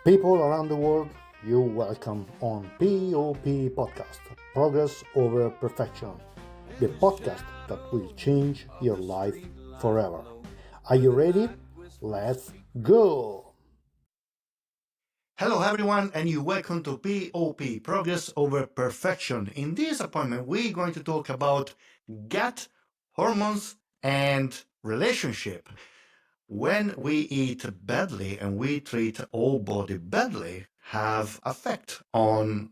People around the world, you're welcome on POP Podcast, Progress Over Perfection, the podcast that will change your life forever. Are you ready? Let's go! Hello, everyone, and you welcome to POP, Progress Over Perfection. In this appointment, we're going to talk about gut, hormones, and relationship. When we eat badly and we treat our body badly, have effect on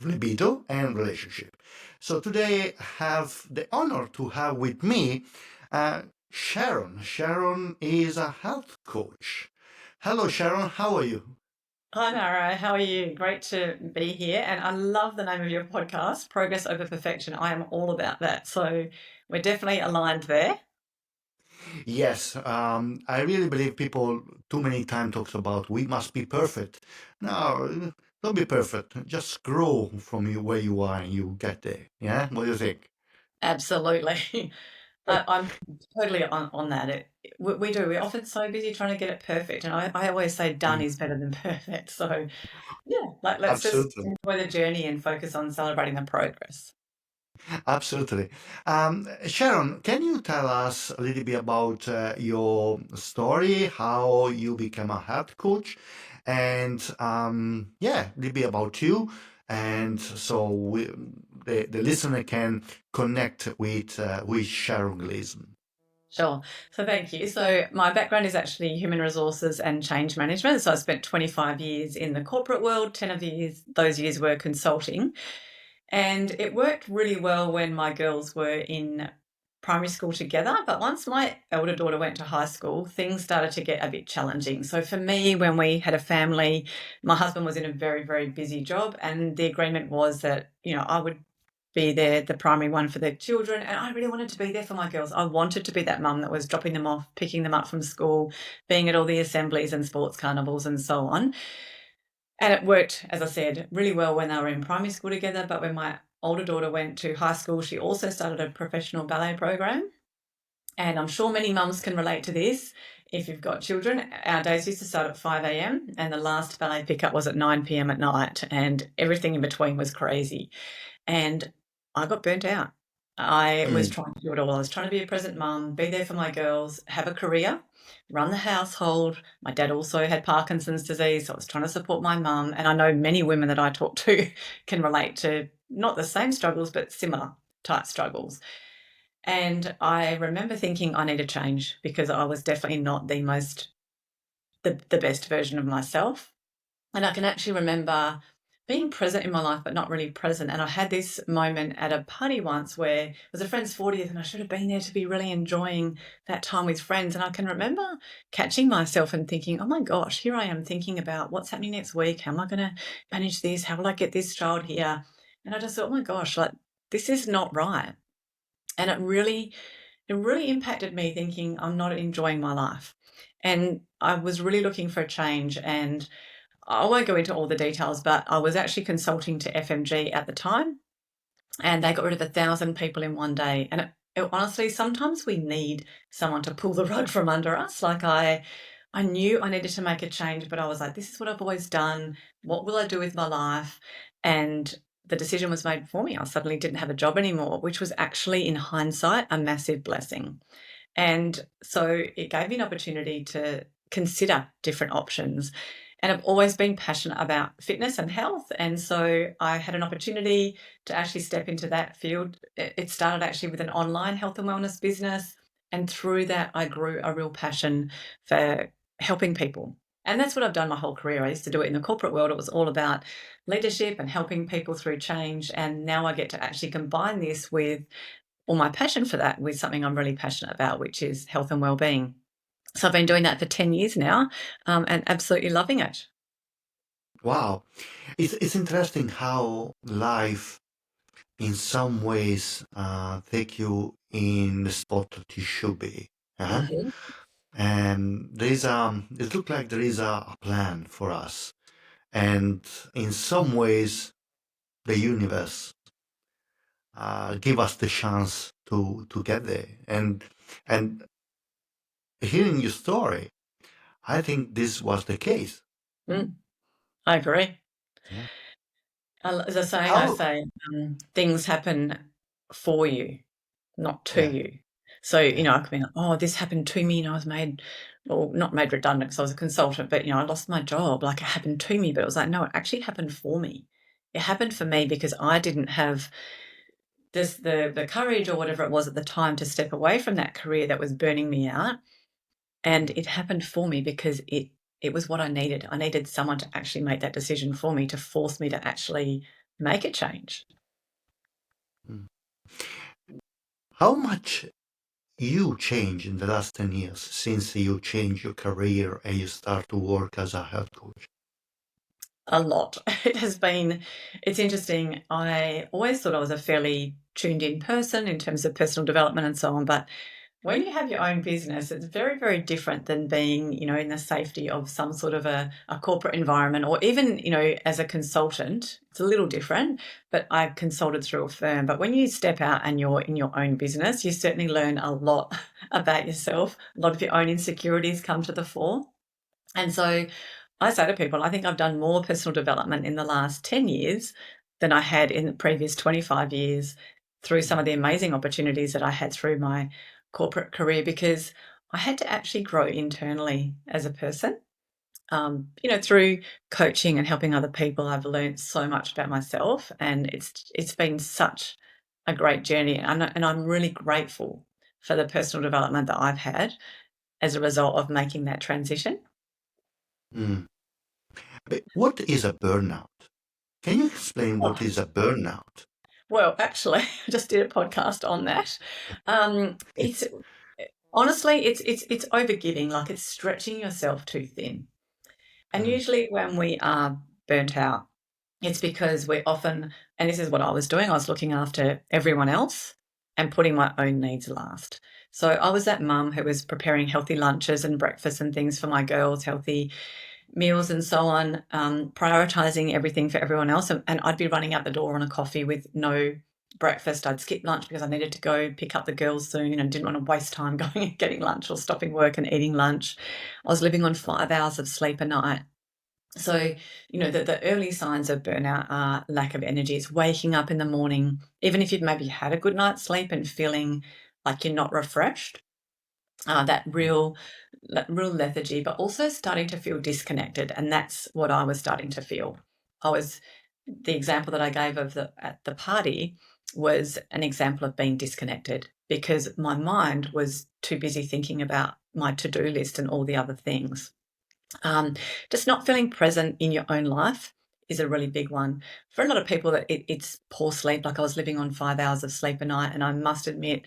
libido and relationship. So today I have the honor to have with me Sharon. Sharon is a health coach. Hello, Sharon. How are you? Hi, Mauro. How are you? Great to be here. And I love the name of your podcast, Progress Over Perfection. I am all about that. So we're definitely aligned there. Yes, I really believe people too many times talks about we must be perfect. No, don't be perfect. Just grow from where you are and you get there. Yeah, what do you think? Absolutely. I'm totally on that. We do. We're often so busy trying to get it perfect. And I always say done Mm, is better than perfect. So, yeah, let's just absolutely, enjoy the journey and focus on celebrating the progress. absolutely. Sharon, can you tell us a little bit about your story, how you became a health coach, and yeah, a little bit about you, and so the listener can connect with Sharon Gleeson. Sure. So thank you. So my background is actually human resources and change management. So I spent 25 years in the corporate world, 10 of those years were consulting. And it worked really well when my girls were in primary school together. But once my elder daughter went to high school, things started to get a bit challenging. So for me, when we had a family, my husband was in a very, very busy job. And the agreement was that, I would be there, the primary one for the children. And I really wanted to be there for my girls. I wanted to be that mum that was dropping them off, picking them up from school, being at all the assemblies and sports carnivals and so on. And it worked, as I said, really well when they were in primary school together. But when my older daughter went to high school, she also started a professional ballet program. And I'm sure many mums can relate to this. If you've got children, our days used to start at 5 a.m. and the last ballet pickup was at 9 p.m. at night, and everything in between was crazy. And I got burnt out. I was Mm. trying to do it all. I was trying to be a present mum, be there for my girls, have a career, run the household. My dad also had Parkinson's disease, so I was trying to support my mum. And I know many women that I talk to can relate to not the same struggles, but similar type struggles. And I remember thinking I need a change because I was definitely not the best version of myself. And I can actually remember being present in my life, but not really present. And I had this moment at a party once where it was a friend's 40th, and I should have been there to be really enjoying that time with friends. And I can remember catching myself and thinking, oh my gosh, here I am thinking about what's happening next week. How am I going to manage this? How will I get this child here? And I just thought, oh my gosh, like this is not right. And it really impacted me thinking I'm not enjoying my life. And I was really looking for a change. And I won't go into all the details, but I was actually consulting to FMG at the time, and they got rid of 1,000 people in one day. And honestly, sometimes we need someone to pull the rug from under us. Like I knew I needed to make a change, but I was like, this is what I've always done. What will I do with my life? And the decision was made for me. I suddenly didn't have a job anymore, which was actually, in hindsight, a massive blessing. And so it gave me an opportunity to consider different options. And I've always been passionate about fitness and health. And so I had an opportunity to actually step into that field. It started actually with an online health and wellness business. And through that, I grew a real passion for helping people. And that's what I've done my whole career. I used to do it in the corporate world. It was all about leadership and helping people through change. And now I get to actually combine this with my passion for that with something I'm really passionate about, which is health and well-being. So I've been doing that for 10 years now, and absolutely loving it. Wow, it's interesting how life, in some ways, take you in the spot that you should be. Uh-huh. Mhm. And there is it looks like there is a plan for us, and in some ways, the universe give us the chance to get there. And hearing your story, I think this was the case. Mm. I agree. Yeah. As a saying I How? say, things happen for you, not to Yeah. you. So, Yeah. I could be like, "Oh, this happened to me, and I was made," well, not made redundant because I was a consultant, but, I lost my job, like, it happened to me, but it was like, no, it actually happened for me. It happened for me because I didn't have the courage or whatever it was at the time to step away from that career that was burning me out, and Mm, it happened for me because it was what I needed. I needed someone to actually make that decision for me, to force me to actually make a change. mm. How much you changed in the last 10 years since you changed your career and you start to work as a health coach? A lot. It's interesting. I always thought I was a fairly tuned in person in terms of personal development and so on, but when you have your own business, it's very, very different than being, in the safety of some sort of a corporate environment, or even, as a consultant. It's a little different, but I consulted through a firm. But when you step out and you're in your own business, you certainly learn a lot about yourself. A lot of your own insecurities come to the fore. And so I say to people, I think I've done more personal development in the last 10 years than I had in the previous 25 years through some Mm, of the amazing opportunities that I had through my corporate career, because I had to actually grow internally as a person. Through coaching and helping other people, I've learned so much about myself, and it's been such a great journey. And I'm really grateful for the personal development that I've had as a result of making that transition. mm. But what is a burnout? Can you explain what Oh, is a burnout? well, actually, I just did a podcast on that. It's honestly, it's overgiving, like it's stretching yourself too thin. And Mm, usually, when we are burnt out, it's because we're often, and this is what I was doing, I was looking after everyone else and putting my own needs last. So I was that mum who was preparing healthy lunches and breakfasts and things for my girls, healthy meals and so on, prioritizing everything for everyone else. And I'd be running out the door on a coffee with no breakfast. I'd skip lunch because I needed to go pick up the girls soon and didn't want to waste time going and getting lunch or stopping work and eating lunch. I was living on 5 hours of sleep a night. So, the early signs of burnout are lack of energy. It's waking up in the morning, even if you've maybe had a good night's sleep, and feeling like you're not refreshed, that mm, real lethargy, but also starting to feel disconnected, and that's what I was starting to feel. I was The example that I gave of the at the party was an example of being disconnected, because my mind was too busy thinking about my to-do list and all the other things. Um, just not feeling present in your own life is a really big one. For a lot of people, it's poor sleep. Like, I was living on 5 hours of sleep a night, and I must admit,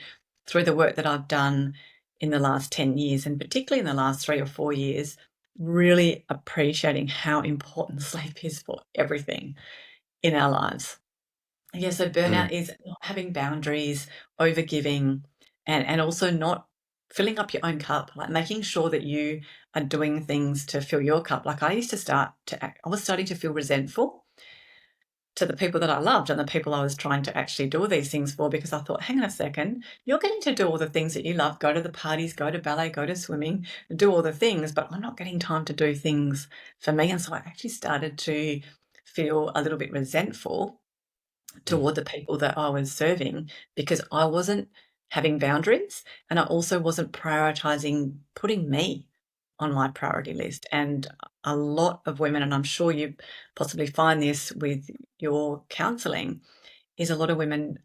through the work that I've done in the last 10 years, and particularly in the last 3 or 4 years, really appreciating how important sleep is for everything in our lives. Yeah, so mm, burnout is not having boundaries, overgiving, and also not filling up your own cup, like making sure that you are doing things to fill your cup. Like, I used to start to act, I was starting to feel resentful to the people that I loved and the people I was trying to actually do all these things for, because I thought, hang on a second, you're getting to do all the things that you love, go to the parties, go to ballet, go to swimming, do all the things, but I'm not getting time to do things for me. And so I actually started to feel a little bit resentful mm, toward the people that I was serving, because I wasn't having boundaries, and I also wasn't prioritizing putting me on my priority list. And a lot of women, and I'm sure you possibly find this with your counseling, is a lot of women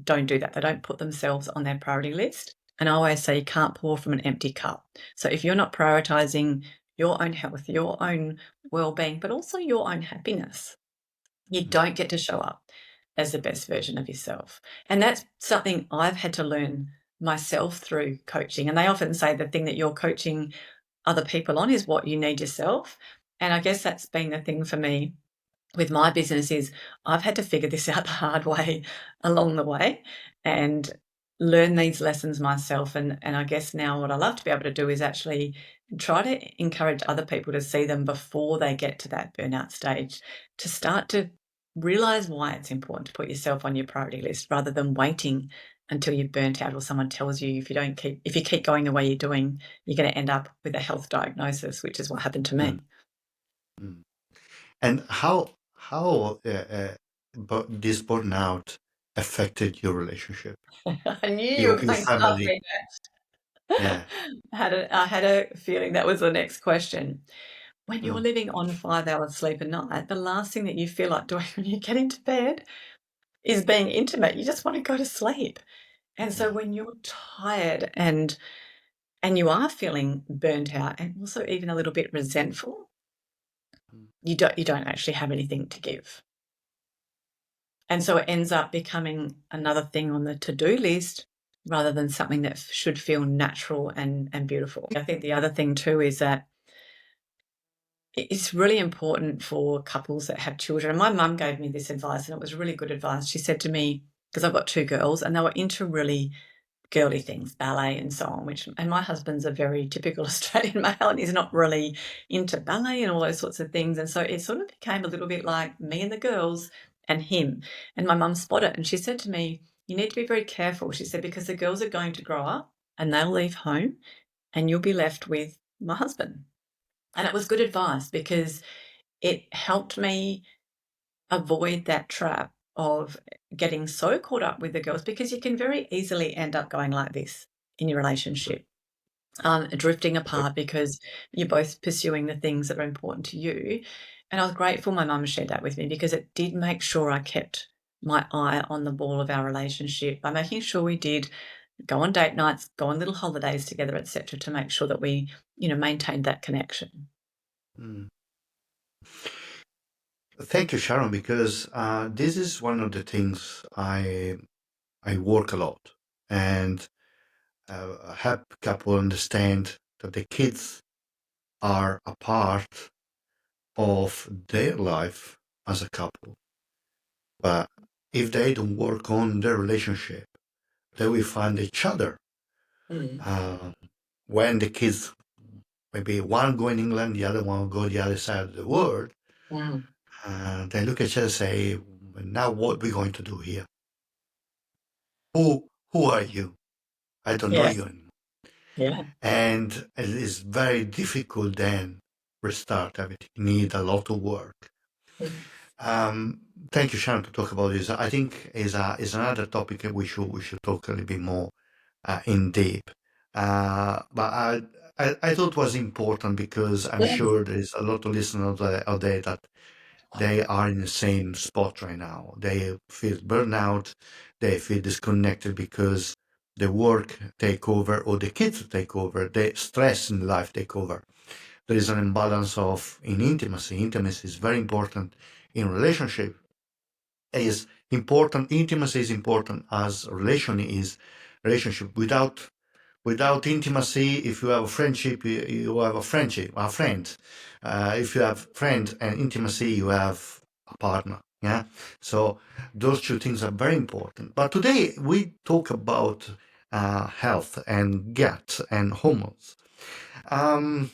don't do that. They don't put themselves on their priority list. And I always say you can't pour from an empty cup. So if you're not prioritizing your own health, your own well-being, but also your own happiness, you mm, don't get to show up as the best version of yourself. And that's something I've had to learn myself through coaching. And they often say the thing that you're coaching other people on is what you need yourself. And I guess that's been the thing for me with my business, is I've had to figure this out the hard way along the way and learn these lessons myself. And I guess now what I love to be able to do is actually try to encourage other people to see them before they get to that burnout stage, to start to realize why it's important to put yourself on your priority list rather than waiting until you're burnt out, or someone tells you if you keep going the way you're doing, you're going to end up with a health diagnosis, which is what happened to mm, me. mm. And how this burnout affected your relationship, I knew you were your going to ask family? me Yeah. that. I had a feeling that was the next question. When you're Mm, living on 5 hours sleep a night, the last thing that you feel like doing when you get into bed is being intimate. You just want to go to sleep. And so yeah. when you're tired and you are feeling burnt out and also even a little bit resentful, Mm, you don't actually have anything to give. And so it ends up becoming another thing on the to-do list rather than something that should feel natural and beautiful. I think the other thing too is that it's really important for couples that have children. And my mum gave me this advice, and it was really good advice. She said to me, because I've got two girls, and they were into really girly things, ballet and so on, and my husband's a very typical Australian male, and he's not really into ballet and all those sorts of things. And so it sort of became a little bit like me and the girls and him. And my mum spotted it, and she said to me, "You need to be very careful." She said, "Because the girls are going to grow up and they'll leave home and you'll be left with my husband." And it was good advice because it helped me avoid that trap of getting so caught up with the girls, because you can very easily end up going like this in your relationship, drifting yep. apart because you're both pursuing the things that are important to you. And I was grateful my mum shared that with me, because it did make sure I kept my eye on the ball of our relationship by making sure we did go on date nights, go on little holidays together, etc., to make sure that we, maintained that connection. Mm. Thank you, Sharon, because this is one of the things I work a lot and help couple understand that the kids are a part of their life as a couple. But if they don't work on their relationship, they will find each other. Mm. Uh, when the kids, maybe one go in England, the other one go the other side of the world, Mm. they look at each other and say, now what are we going to do here? Who are you? I don't know Yeah, you anymore. yeah. And it is very difficult then restart everything. Need a lot of work. Mm. Um, Thank you, Sharon, to talk about this. I think is another topic that we should talk a little bit more in deep. But I thought was important because I'm Yeah. sure there's a lot of listeners out there that they are in the same spot right now. They feel burnout, they feel disconnected because the work take over or the kids take over, the stress in life take over. There is an imbalance of in intimacy. Intimacy is very important in relationship. Is important. Intimacy is important as relationship. Without intimacy, if you have a friendship, you have a friendship, a friend. If you have friend and intimacy, you have a partner. Yeah. So those two things are very important. But today we talk about health and gut and hormones. Um,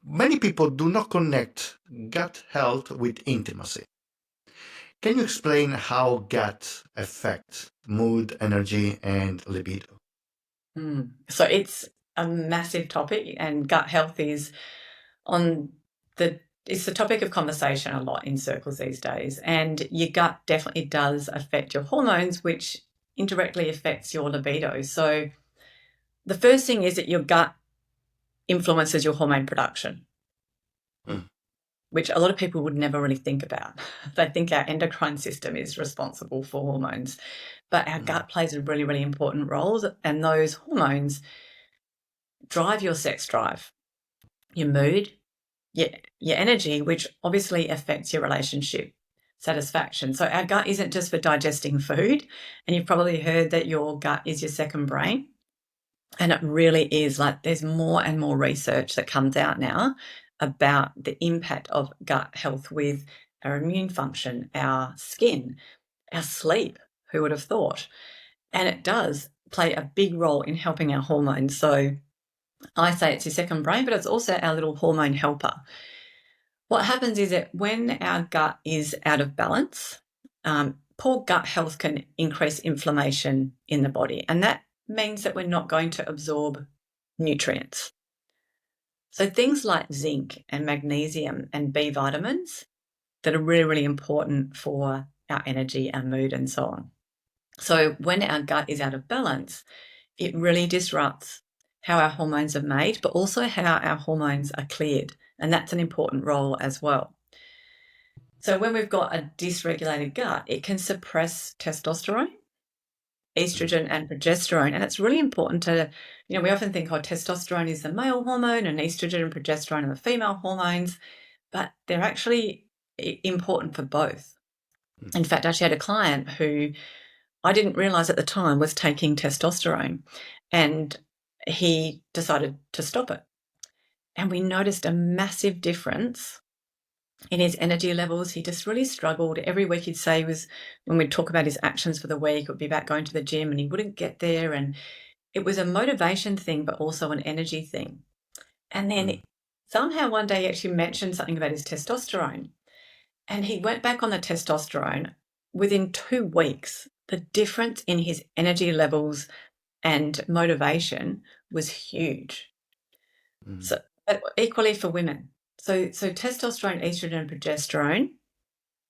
Many people do not connect gut health with intimacy. Can you explain how gut affects mood, energy, and libido? So it's a massive topic, and gut health is on it's the topic of conversation a lot in circles these days. And your gut definitely does affect your hormones, which indirectly affects your libido. So the first thing is that your gut influences your hormone production, Mm, which a lot of people would never really think about. They think our endocrine system is responsible for hormones, but our mm, gut plays a really, really important role. And those hormones drive your sex drive, your mood, your, your energy, which obviously affects your relationship satisfaction. So our gut isn't just for digesting food. And you've probably heard that your gut is your second brain. And it really is. Like, there's more and more research that comes out now about the impact of gut health with our immune function, our skin, our sleep. Who would have thought? And it does play a big role in helping our hormones. So I say it's your second brain, but it's also our little hormone helper. What happens is that when our gut is out of balance, poor gut health can increase inflammation in the body. And that means that we're not going to absorb nutrients. So things like zinc and magnesium and B vitamins that are really, really important for our energy, our mood, and so on. So when our gut is out of balance, it really disrupts how our hormones are made, but also how our hormones are cleared. And that's an important role as well. So when we've got a dysregulated gut, it can suppress testosterone, estrogen, and progesterone. And it's really important to, we often think, testosterone is the male hormone and estrogen and progesterone are the female hormones, but they're actually important for both. In fact, I actually had a client who I didn't realize at the time was taking testosterone, and he decided to stop it. And we noticed a massive difference in his energy levels. He just really struggled. Every week he'd say when we'd talk about his actions for the week, it would be about going to the gym and he wouldn't get there. And it was a motivation thing, but also an energy thing. And then somehow one day he actually mentioned something about his testosterone. And he went back on the testosterone. Within 2 weeks, the difference in his energy levels and motivation was huge. So equally for women. So testosterone, estrogen, and progesterone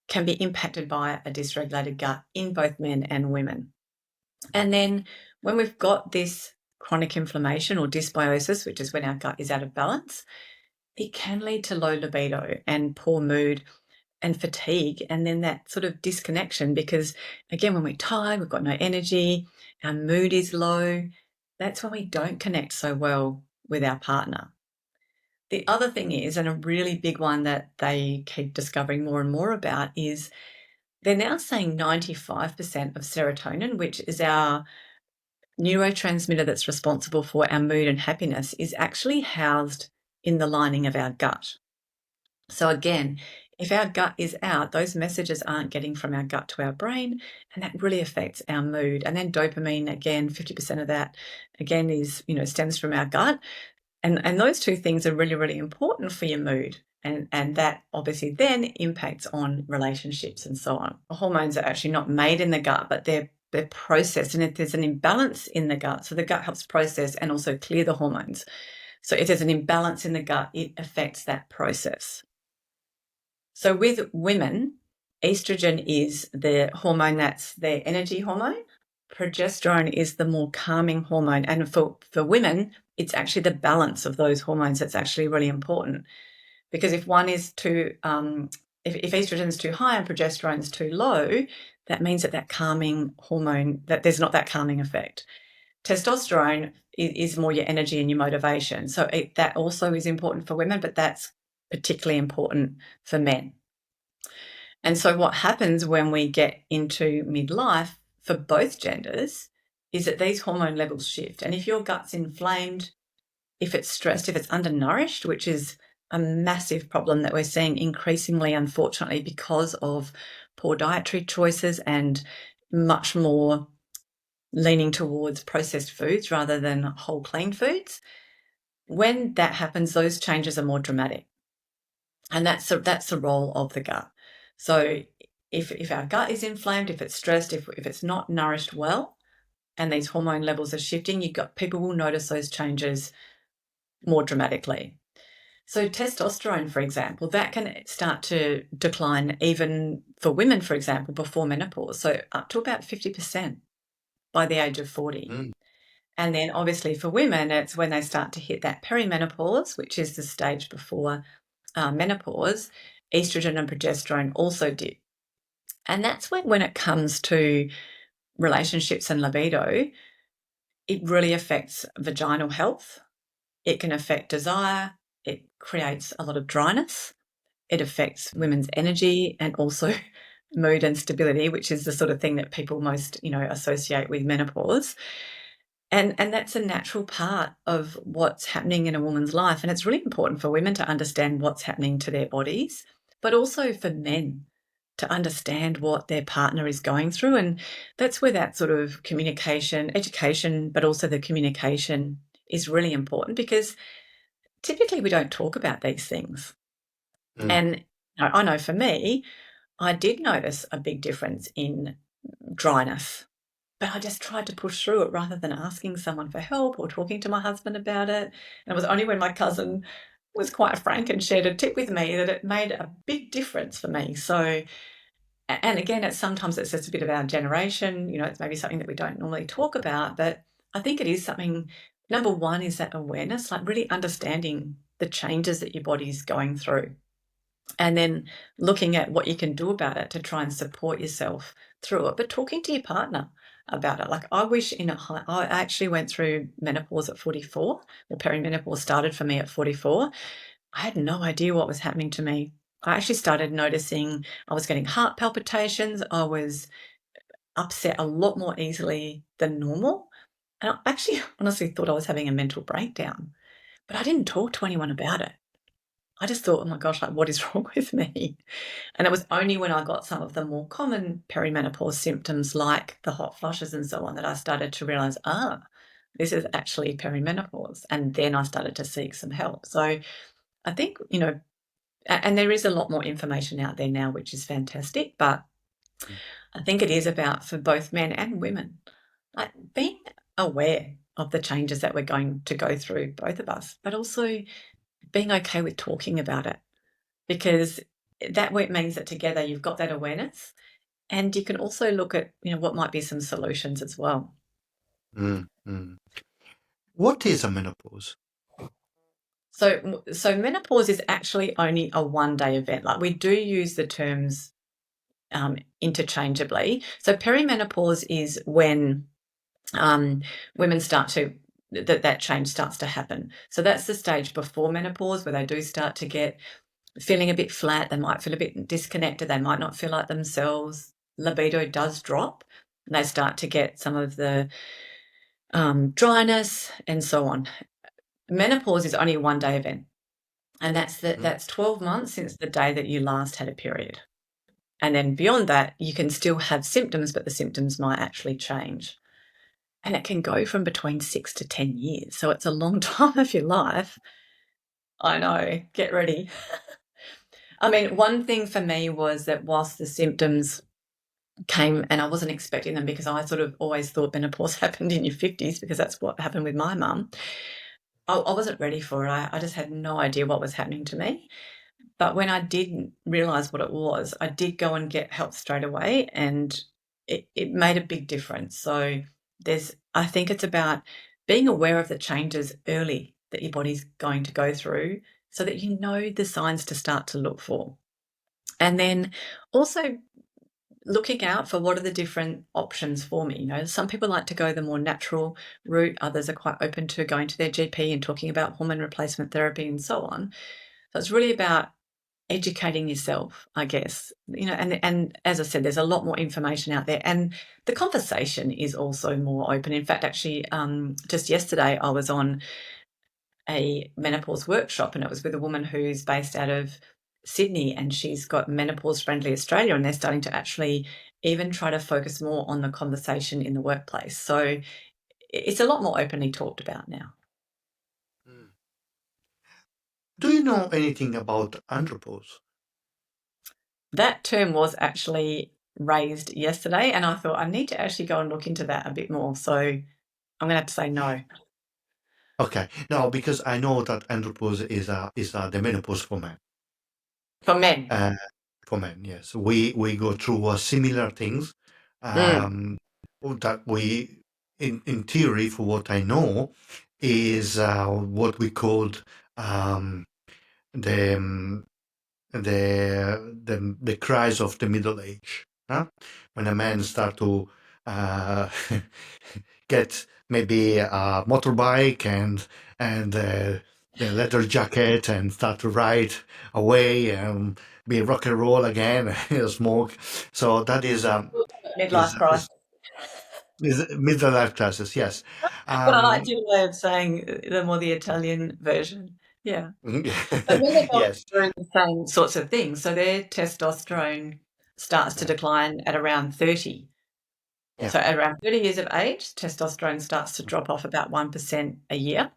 can be impacted by a dysregulated gut in both men and women. And then when we've got this chronic inflammation or dysbiosis, which is when our gut is out of balance, it can lead to low libido and poor mood and fatigue, and then that sort of disconnection, because again, when we're tired, we've got no energy, our mood is low, that's when we don't connect so well with our partner. The other thing is, and a really big one that they keep discovering more and more about, is they're now saying 95% of serotonin, which is our neurotransmitter that's responsible for our mood and happiness, is actually housed in the lining of our gut. So again, if our gut is out, those messages aren't getting from our gut to our brain, and that really affects our mood. And then dopamine, again, 50% of that, again, is, stems from our gut. And those two things are really, really important for your mood. And that obviously then impacts on relationships and so on. Hormones are actually not made in the gut, but they're processed. And if there's an imbalance in the gut, so the gut helps process and also clear the hormones. So if there's an imbalance in the gut, it affects that process. So with women, estrogen is the hormone that's their energy hormone. Progesterone is the more calming hormone. And for women, it's actually the balance of those hormones that's actually really important. Because if one is too, if estrogen is too high and progesterone is too low, that means that calming hormone, that there's not that calming effect. Testosterone is more your energy and your motivation. So that also is important for women, but that's particularly important for men. And so what happens when we get into midlife for both genders is that these hormone levels shift. And if your gut's inflamed, if it's stressed, if it's undernourished, which is a massive problem that we're seeing increasingly, unfortunately, because of poor dietary choices and much more leaning towards processed foods rather than whole clean foods. When that happens, those changes are more dramatic. And that's the role of the gut. So if our gut is inflamed, if it's stressed, if it's not nourished well, and these hormone levels are shifting, people will notice those changes more dramatically. So testosterone, for example, that can start to decline even for women, for example, before menopause. So up to about 50% by the age of 40. And then obviously for women, it's when they start to hit that perimenopause, which is the stage before menopause, estrogen and progesterone also dip. And that's when it comes to relationships and libido, it really affects vaginal health. It can affect desire. It creates a lot of dryness. It affects women's energy and also mood and stability, which is the sort of thing that people most, associate with menopause. And that's a natural part of what's happening in a woman's life. And it's really important for women to understand what's happening to their bodies, but also for men to understand what their partner is going through. And that's where that sort of communication, education, but also the communication is really important, because typically we don't talk about these things. And I know for me, I did notice a big difference in dryness, but I just tried to push through it rather than asking someone for help or talking to my husband about it. And it was only when my cousin was quite frank and shared a tip with me that it made a big difference for me. So, and again, sometimes it's just a bit of our generation, it's maybe something that we don't normally talk about, but I think it is something. Number one is that awareness, like really understanding the changes that your body's going through, and then looking at what you can do about it to try and support yourself through it, but talking to your partner about it. Like I wish I actually went through menopause at 44, or perimenopause started for me at 44. I had no idea what was happening to me. I actually started noticing I was getting heart palpitations. I was upset a lot more easily than normal. And I actually honestly thought I was having a mental breakdown, but I didn't talk to anyone about it. I just thought, oh my gosh, like what is wrong with me? And it was only when I got some of the more common perimenopause symptoms like the hot flushes and so on that I started to realize, this is actually perimenopause. And then I started to seek some help. So I think, and there is a lot more information out there now, which is fantastic. But I think it is about, for both men and women, like being aware of the changes that we're going to go through, both of us, but also being okay with talking about it, because that means that together you've got that awareness, and you can also look at, what might be some solutions as well. Mm, mm. What is a menopause? So menopause is actually only a one-day event. Like we do use the terms interchangeably. So perimenopause is when women start to that change starts to happen. So that's the stage before menopause where they do start to get feeling a bit flat. They might feel a bit disconnected. They might not feel like themselves. Libido does drop, and they start to get some of the dryness and so on. Menopause is only a one-day event, and that's 12 months since the day that you last had a period. And then beyond that, you can still have symptoms, but the symptoms might actually change. And it can go from between 6 to 10 years. So it's a long time of your life. I know, get ready. I mean, one thing for me was that whilst the symptoms came, and I wasn't expecting them because I sort of always thought menopause happened in your 50s because that's what happened with my mum. I wasn't ready for it. I just had no idea what was happening to me. But when I did realise what it was, I did go and get help straight away, and it made a big difference. So I think it's about being aware of the changes early that your body's going to go through so that you know the signs to start to look for. And then also looking out for what are the different options for me. Some people like to go the more natural route. Others are quite open to going to their GP and talking about hormone replacement therapy and so on. So it's really about educating yourself, I guess, and as I said, there's a lot more information out there, and the conversation is also more open. In fact, actually, just yesterday I was on a menopause workshop, and it was with a woman who's based out of Sydney, and she's got Menopause Friendly Australia, and they're starting to actually even try to focus more on the conversation in the workplace. So it's a lot more openly talked about now. Do you know anything about andropause? That term was actually raised yesterday, and I thought I need to actually go and look into that a bit more. So I'm going to have to say no. Okay, no, because I know that andropause is the menopause for men. For men. For men, yes, we go through similar things. Mm. That we, in theory, for what I know, is what we called the um, the cries of the middle age. Huh? When a man start to uh, get maybe a motorbike and the leather jacket and start to ride away and be rock and roll again and smoke. So that Midlife crisis. is middle life crisis. Yes. But I like Um, your way of saying the more the Italian version. Yeah. But when they're going yes. through the same sorts of things, so their testosterone starts to Yeah. decline at around 30. Yeah. So at around 30 years of age, testosterone starts to drop off about 1% a year.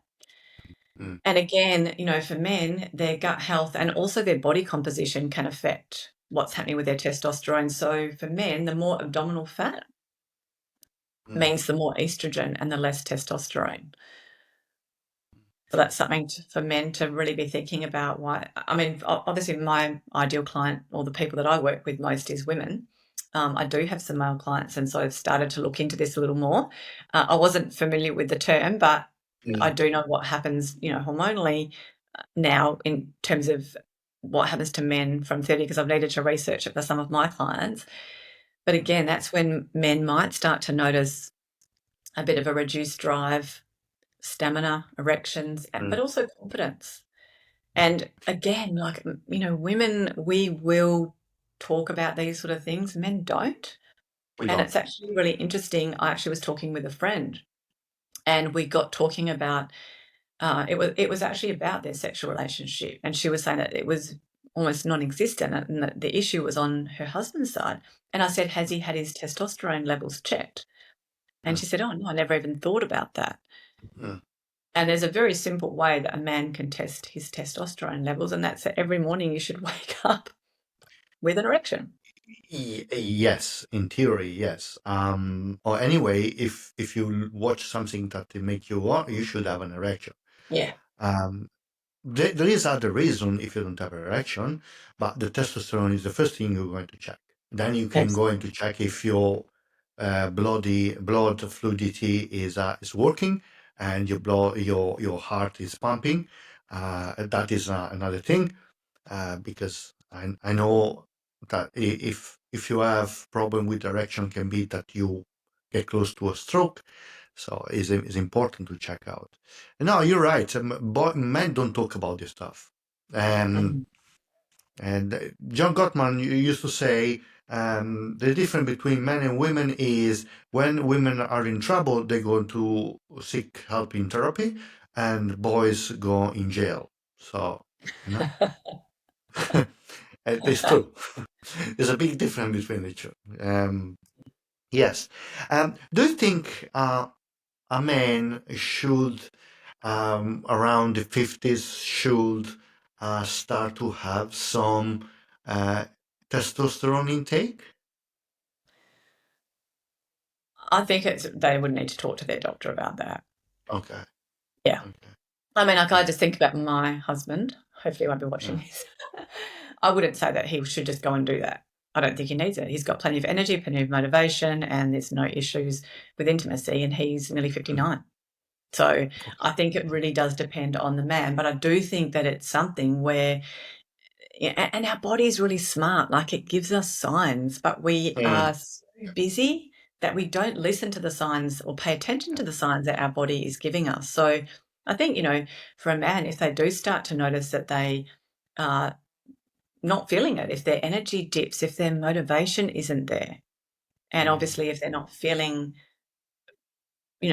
Mm. And again, for men, their gut health and also their body composition can affect what's happening with their testosterone. So for men, the more abdominal fat Mm. means the more estrogen and the less testosterone. So that's something for men to really be thinking about. Why? I mean, obviously, my ideal client or the people that I work with most is women. I do have some male clients, and so I've started to look into this a little more. I wasn't familiar with the term, but I Mm, do know what happens, hormonally now in terms of what happens to men from 30, because I've needed to research it for some of my clients. But again, that's when men might start to notice a bit of a reduced drive, stamina, erections, but mm. also confidence. And again, like, women, we will talk about these sort of things, men don't. We And don't. it's actually really interesting. I actually was talking with a friend and we got talking about it was actually about their sexual relationship, and she was saying that it was almost non-existent, and that the issue was on her husband's side. And I said, "Has he had his testosterone levels checked?" And Mm, she said, "Oh no, I never even thought about that." mm. And there's a very simple way that a man can test his testosterone levels, and that's that every morning you should wake up with an erection. Yes, in theory, yes. Or anyway, if you watch something that make you want, you should have an erection. Yeah. Um, there is other reason if you don't have an erection, but the testosterone is the first thing you're going to check. Then you can go in to check if your blood fluidity is working and your heart is pumping. That is another thing. Because I know that if you have problem with erection, can be that you get close to a stroke. So it's important to check out. No, you're right. Men don't talk about this stuff. Um, Mhm. and John Gottman used to say the difference between men and women is when women are in trouble, they go to seek help in therapy, and boys go in jail. So, you know. It's true. There's a big difference between the two. Yes. Do you think a man should, around the 50s, should start to have some uh, testosterone intake? I think they would need to talk to their doctor about that. Okay. Yeah. Okay. I mean, like, I Mm, just think about my husband. Hopefully, he won't be watching mm, this. I wouldn't say that he should just go and do that. I don't think he needs it. He's got plenty of energy, plenty of motivation, and there's no issues with intimacy, and he's nearly mm. 59. So Okay. I think it really does depend on the man. But I do think that it's something where, yeah, and our body is really smart. Like, it gives us signs, but we Mm, are so busy that we don't listen to the signs or pay attention to the signs that our body is giving us. So I think, for a man, if they do start to notice that they are not feeling it, if their energy dips, if their motivation isn't there, and mm, obviously if they're not feeling,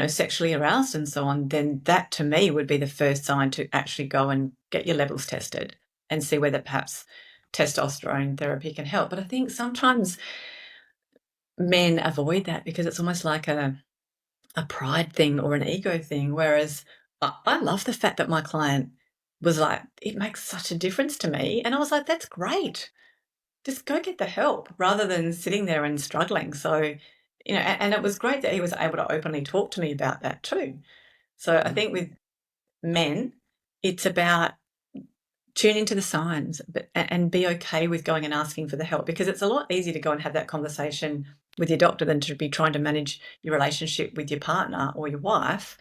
sexually aroused and so on, then that to me would be the first sign to actually go and get your levels tested and see whether perhaps testosterone therapy can help. But I think sometimes men avoid that because it's almost like a pride thing or an ego thing. Whereas I love the fact that my client was like, it makes such a difference to me. And I was like, that's great. Just go get the help rather than sitting there and struggling. So, and it was great that he was able to openly talk to me about that too. So I mm. think with men, it's about tune into the signs, and be okay with going and asking for the help, because it's a lot easier to go and have that conversation with your doctor than to be trying to manage your relationship with your partner or your wife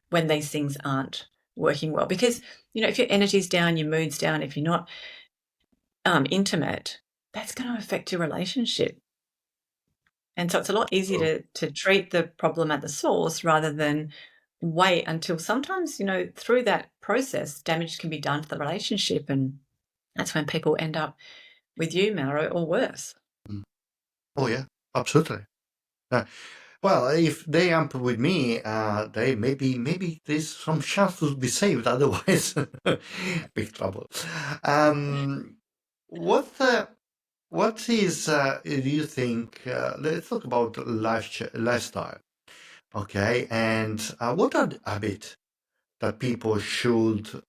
when these things aren't working well. Because, if your energy's down, your mood's down, if you're not intimate, that's going to affect your relationship. And so it's a lot easier True. to treat the problem at the source rather than wait until sometimes, through that process, damage can be done to the relationship. And that's when people end up with you, Mauro, or worse. Mm. Oh yeah, absolutely. Uh, well, if they amp with me, they maybe there's some chance to be saved. Otherwise, big trouble. Um, what what is do you think? Let's talk about lifestyle. Okay, and what are the habits that people should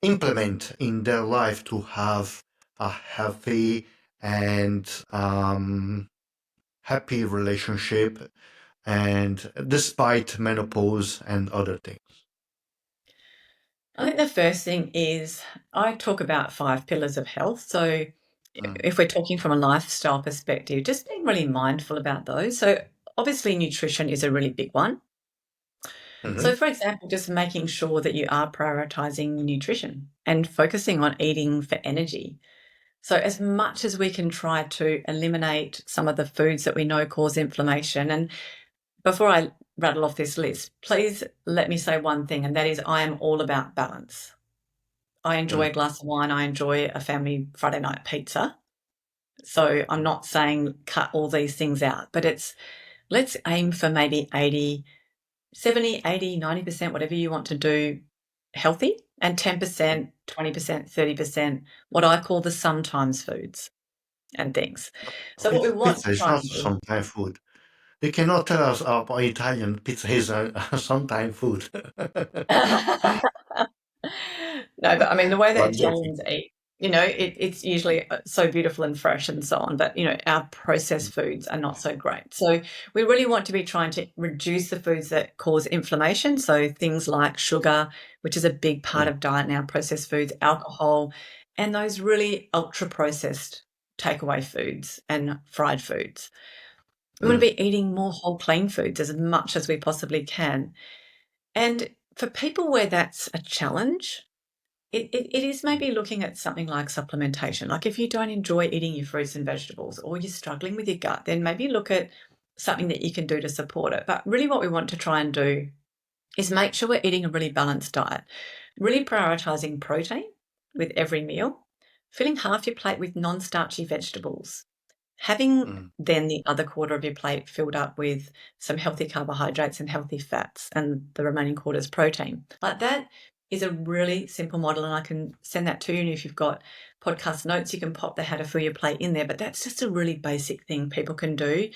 implement in their life to have a healthy and happy relationship and despite menopause and other things? I think the first thing is I talk about 5 pillars of health. So Mm. if we're talking from a lifestyle perspective, just being really mindful about those. So obviously nutrition is a really big one. Mhm. So for example, just making sure that you are prioritizing nutrition and focusing on eating for energy. So as much as we can try to eliminate some of the foods that we know cause inflammation, and before I rattle off this list, please let me say one thing, and that is I am all about balance. I enjoy Mm. a glass of wine. I enjoy a family Friday night pizza. So I'm not saying cut all these things out, but let's aim for maybe 80, 70, 80, 90%, whatever you want to do healthy, and 10%, 20%, 30%, what I call the sometimes foods and things. So what we want Pizza to is try not and do. some Thai food. You cannot tell us Italian pizza is some Thai food. No, but I mean, the way that I'm joking. Italians eat, it's usually so beautiful and fresh and so on, but, our processed foods are not so great. So we really want to be trying to reduce the foods that cause inflammation. So things like sugar, which is a big part Mm. of diet now, processed foods, alcohol, and those really ultra processed takeaway foods and fried foods. We want to Mm. be eating more whole clean foods as much as we possibly can. And for people where that's a challenge, it is maybe looking at something like supplementation. Like if you don't enjoy eating your fruits and vegetables or you're struggling with your gut, then maybe look at something that you can do to support it. But really, what we want to try and do is make sure we're eating a really balanced diet, really prioritizing protein with every meal, filling half your plate with non starchy vegetables, having Mm. then the other quarter of your plate filled up with some healthy carbohydrates and healthy fats, and the remaining quarter is protein. Like that is a really simple model, and I can send that to you. And if you've got podcast notes, you can pop the how to fill your plate in there. But that's just a really basic thing people can do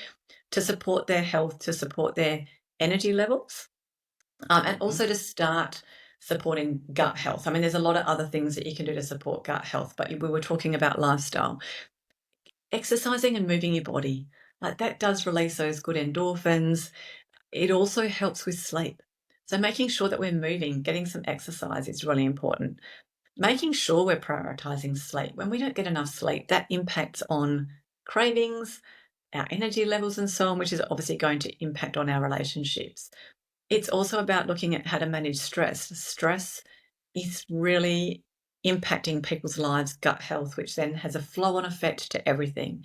to support their health, to support their energy levels, and Mm. also to start supporting gut health. I mean, there's a lot of other things that you can do to support gut health, but we were talking about lifestyle. Exercising and moving your body, like that does release those good endorphins. It also helps with sleep. So making sure that we're moving, getting some exercise is really important. Making sure we're prioritizing sleep. When we don't get enough sleep, that impacts on cravings, our energy levels and so on, which is obviously going to impact on our relationships. It's also about looking at how to manage stress. Stress is really impacting people's lives, gut health, which then has a flow on effect to everything.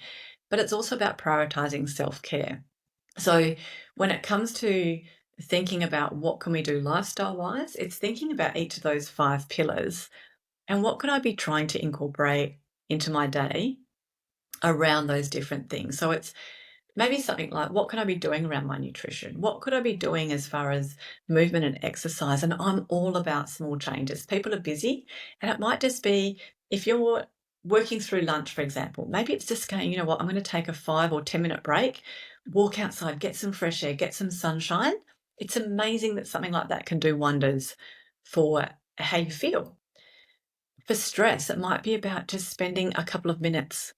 But it's also about prioritizing self care. So when it comes to thinking about what can we do lifestyle wise, it's thinking about each of those 5 pillars and what could I be trying to incorporate into my day around those different things. So it's maybe something like, what can I be doing around my nutrition? What could I be doing as far as movement and exercise? And I'm all about small changes. People are busy, and it might just be if you're working through lunch, for example, maybe it's just going, you know what, I'm going to take a 5 or 10 minute break, walk outside, get some fresh air, get some sunshine. It's amazing that something like that can do wonders for how you feel. For stress, it might be about just spending a couple of minutes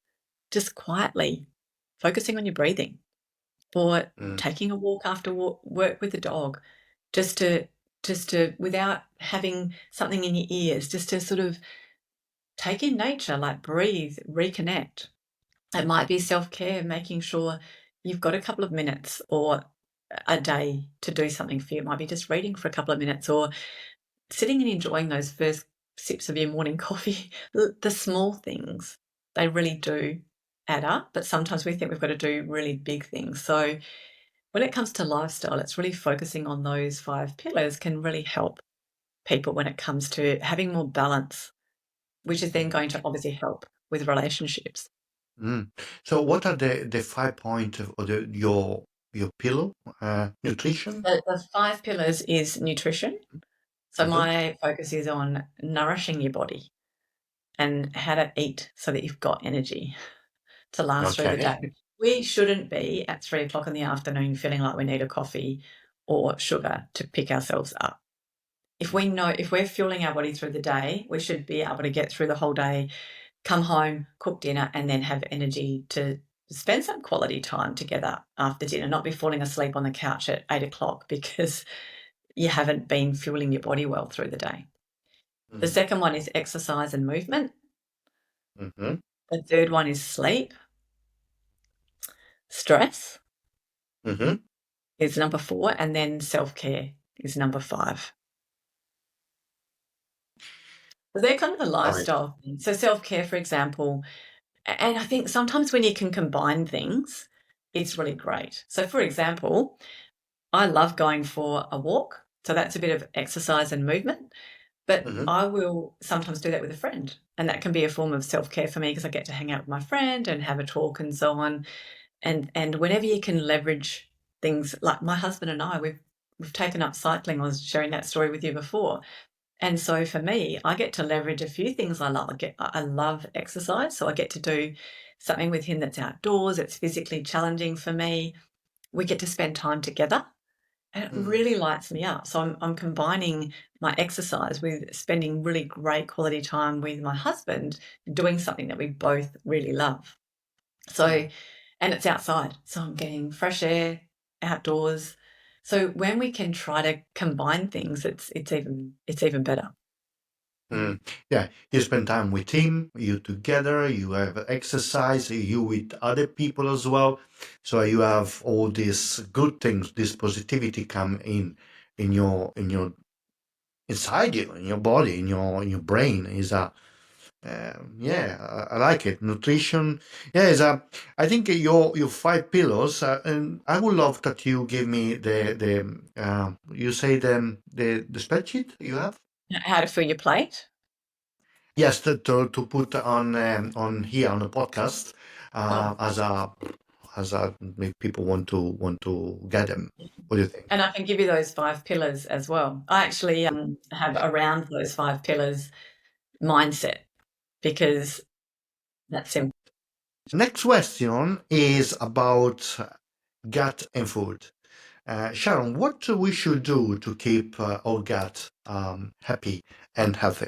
just quietly focusing on your breathing, or Mm. taking a walk after work with the dog, just to without having something in your ears, just to sort of take in nature, like breathe, reconnect. It might be self-care, making sure you've got a couple of minutes or a day to do something for you. It might be just reading for a couple of minutes or sitting and enjoying those first sips of your morning coffee. The small things, they really do add up, but sometimes we think we've got to do really big things. So when it comes to lifestyle, it's really focusing on those 5 pillars can really help people when it comes to having more balance, which is then going to obviously help with relationships. Mm. So what are the 5 points of your pillow? Nutrition? The 5 pillars is nutrition. So Mhm. my focus is on nourishing your body and how to eat so that you've got energy to last through the Okay. day. We shouldn't be at 3 o'clock in the afternoon feeling like we need a coffee or sugar to pick ourselves up. If we know if we're fueling our body through the day, we should be able to get through the whole day, come home, cook dinner, and then have energy to spend some quality time together after dinner, not be falling asleep on the couch at 8 o'clock because you haven't been fueling your body well through the day. The second one is exercise and movement. Mm-hmm. The third one is sleep. Stress Mm-hmm. is number 4, and then self-care is number 5. So they're kind of the All right. lifestyle things. So self-care, for example, and I think sometimes when you can combine things, it's really great. So for example, I love going for a walk. So that's a bit of exercise and movement, but Mm-hmm. I will sometimes do that with a friend. And that can be a form of self-care for me because I get to hang out with my friend and have a talk and so on. And whenever you can leverage things, like my husband and I, we've taken up cycling. I was sharing that story with you before. And so for me, I get to leverage a few things I love. I love exercise, so I get to do something with him that's outdoors. It's physically challenging for me. We get to spend time together, and it really lights me up. So I'm combining my exercise with spending really great quality time with my husband, doing something that we both really love. So, and it's outside, so I'm getting fresh air, outdoors. So when we can try to combine things, it's even better. Mm. Yeah, you spend time with him, you together, you have exercise, you with other people as well. So you have all these good things, this positivity come in your inside you, in your body, in your brain. Is a yeah, I like it. Nutrition, yeah, is a. I think your 5 pillars, and I would love that you give me the you say the spreadsheet you have. How to fill your plate? Yes, to put on here on the podcast Oh, as a maybe people want to get them. What do you think? and I can give you those 5 pillars as well. I actually have around those 5 pillars mindset because that's simple. Next question is about gut and food. Sharon, what we should do to keep our gut happy and healthy?